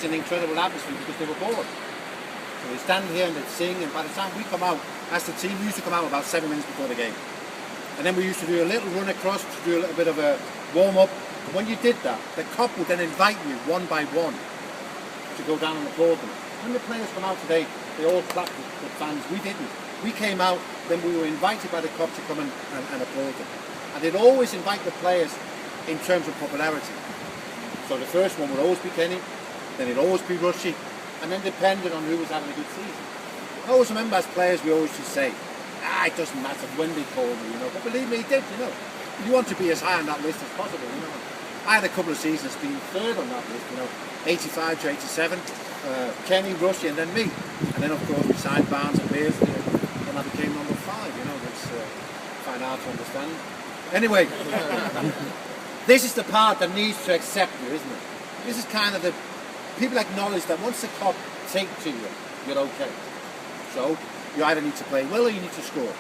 an incredible atmosphere because they were bored. So they stand here and they'd sing, and by the time we come out, as the team, we used to come out about 7 minutes before the game. And then we used to do a little run across to do a little bit of a warm-up. And when you did that, the cop would then invite you one by one to go down and applaud them. When the players come out today, they all clapped the fans. We didn't. We came out, then we were invited by the cop to come and applaud them. And they'd always invite the players in terms of popularity. So the first one would always be Kenny, then it'd always be Rushy, and then depending on who was having a good season. I always remember as players we always used to say, it doesn't matter when they call me, you know. But believe me, it did, you know. You want to be as high on that list as possible, you know. I had a couple of seasons being third on that list, you know, 85 to 87, Kenny, Rushy, and then me. And then, of course, we signed Barnes and Beardsley, and I became number 5, you know. That's quite hard to understand. Anyway, this is the part that needs to accept you, isn't it? This is kind of the... People acknowledge that once the cop take to you, you're okay. So, you either need to play well or you need to score.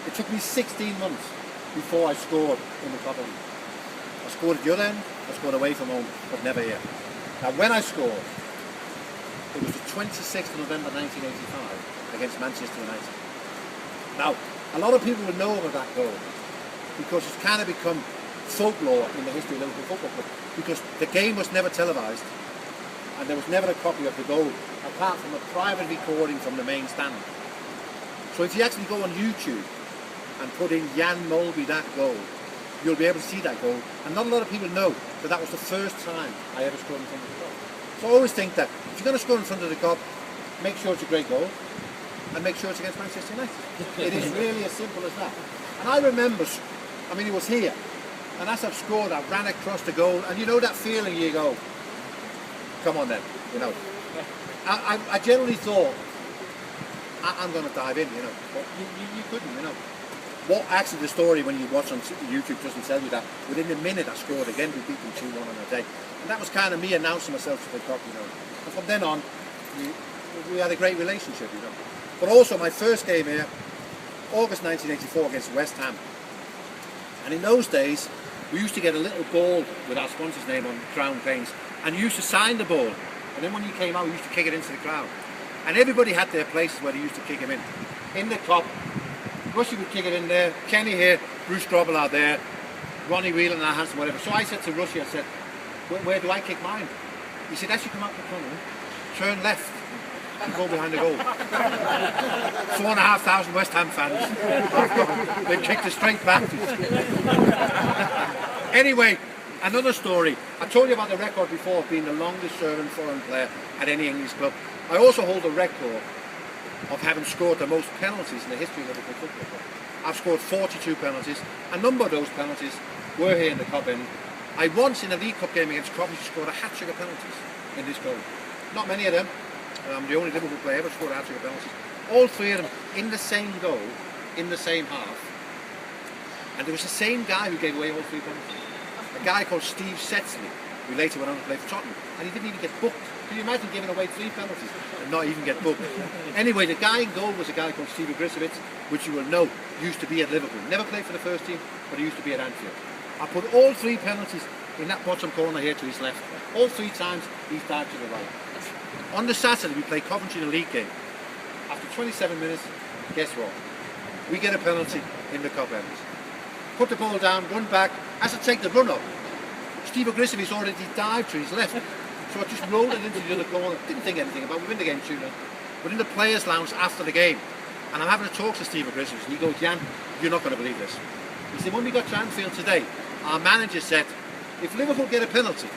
It took me 16 months before I scored in the Copper League. I scored at the other end, I scored away from home, but never here. Now, when I scored, it was the 26th of November 1985 against Manchester United. Now, a lot of people would know about that goal because it's kind of become folklore in the history of Liverpool Football Club because the game was never televised and there was never a copy of the goal apart from a private recording from the main stand. So if you actually go on YouTube and put in Jan Molby that goal, you'll be able to see that goal. And not a lot of people know that that was the first time I ever scored in front of the Cop. So I always think that if you're going to score in front of the Cop, make sure it's a great goal and make sure it's against Manchester United. It is really as simple as that. And I remember, I mean, it was here. And as I've scored, I ran across the goal. And you know that feeling you go, come on then, you know. I generally thought, I'm going to dive in, you know. But you couldn't, you know. What actually the story when you watch on YouTube doesn't tell you that within a minute I scored again. We beat them 2-1 on a day. And that was kind of me announcing myself to the Cop, you know. And from then on, we had a great relationship, you know. But also my first game here, August 1984 against West Ham. And in those days, we used to get a little ball with our sponsor's name on crown planes, and you used to sign the ball. And then when you came out, you used to kick it into the crowd. And everybody had their places where they used to kick him in. In the Cop, Rushy would kick it in there, Kenny here, Bruce Drobble out there, Ronnie Whelan, our Hanson, whatever. So I said to Rushy, I said, where do I kick mine? He said, as you come up the tunnel, turn left and go behind the goal. 4,500 West Ham fans. They kicked it straight back. Anyway, another story. I told you about the record before of being the longest serving foreign player at any English club. I also hold the record of having scored the most penalties in the history of Liverpool Football Club. I've scored 42 penalties. A number of those penalties were here in the Cop End. I once in a League Cup game against Coventry scored a hat-trick of penalties in this goal. Not many of them. I'm the only Liverpool player ever scored a hat-trick of penalties. All 3 of them in the same goal, in the same half. And there was the same guy who gave away all 3 penalties. A guy called Steve Setsley, who later went on to play for Tottenham. And he didn't even get booked. Can you imagine giving away 3 penalties and not even get booked? Anyway, the guy in goal was a guy called Steve Grisovitz, which you will know used to be at Liverpool. Never played for the first team, but he used to be at Anfield. I put all 3 penalties in that bottom corner here to his left. All 3 times he's dived to the right. On the Saturday we play Coventry in a league game. After 27 minutes, guess what? We get a penalty in the Cop End. Put the ball down, run back. As I take the run up, Steve Grisovitz already dived to his left. So I just rolled it into the other corner. Didn't think anything about it. We win the game 2-0. But in the players' lounge after the game, and I'm having a talk to Steve Grisovitz, and he goes, Jan, you're not going to believe this. He said, when we got to Anfield today, our manager said, if Liverpool get a penalty,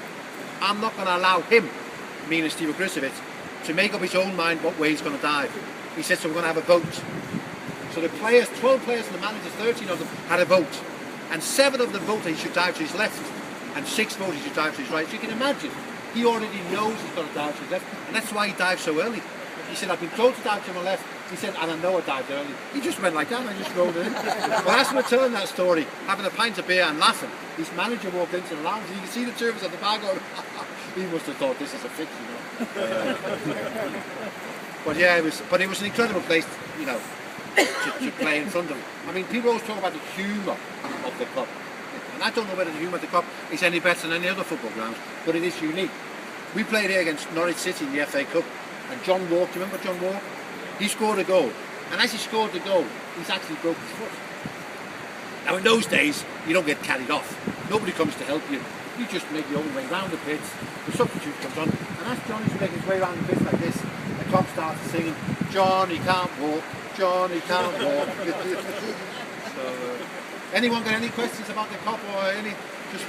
I'm not going to allow him, meaning Steve Grisovitz, to make up his own mind what way he's going to dive. He said, so we're going to have a vote. So the players, 12 players and the managers, 13 of them, had a vote. And 7 of them voted he should dive to his left, and 6 voted he should dive to his right. So you can imagine, he already knows he's got to dive to his left, and that's why he dived so early. He said, I've been told to dive to my left. He said, and I know I dived early. He just went like that, and I just rolled it in. Well, as we're telling that story, having a pint of beer and laughing, his manager walked into the lounge, and you can see the two of us at the bar going, he must have thought this is a fix, you know. But yeah, it was an incredible place, you know, to play in front of. I mean, people always talk about the humour of the Cop. And I don't know whether the humour of the Cop is any better than any other football grounds, but it is unique. We played here against Norwich City in the FA Cup, and John Walk, do you remember John Walk? He scored a goal, and as he scored the goal, he's actually broke his foot. Now in those days, you don't get carried off. Nobody comes to help you. You just make your own way round the pitch, the substitute comes on, and as Johnny's making his way around the pitch like this, the cop starts singing, "Johnny can't walk, Johnny can't walk." So, anyone got any questions about the cop or any? Just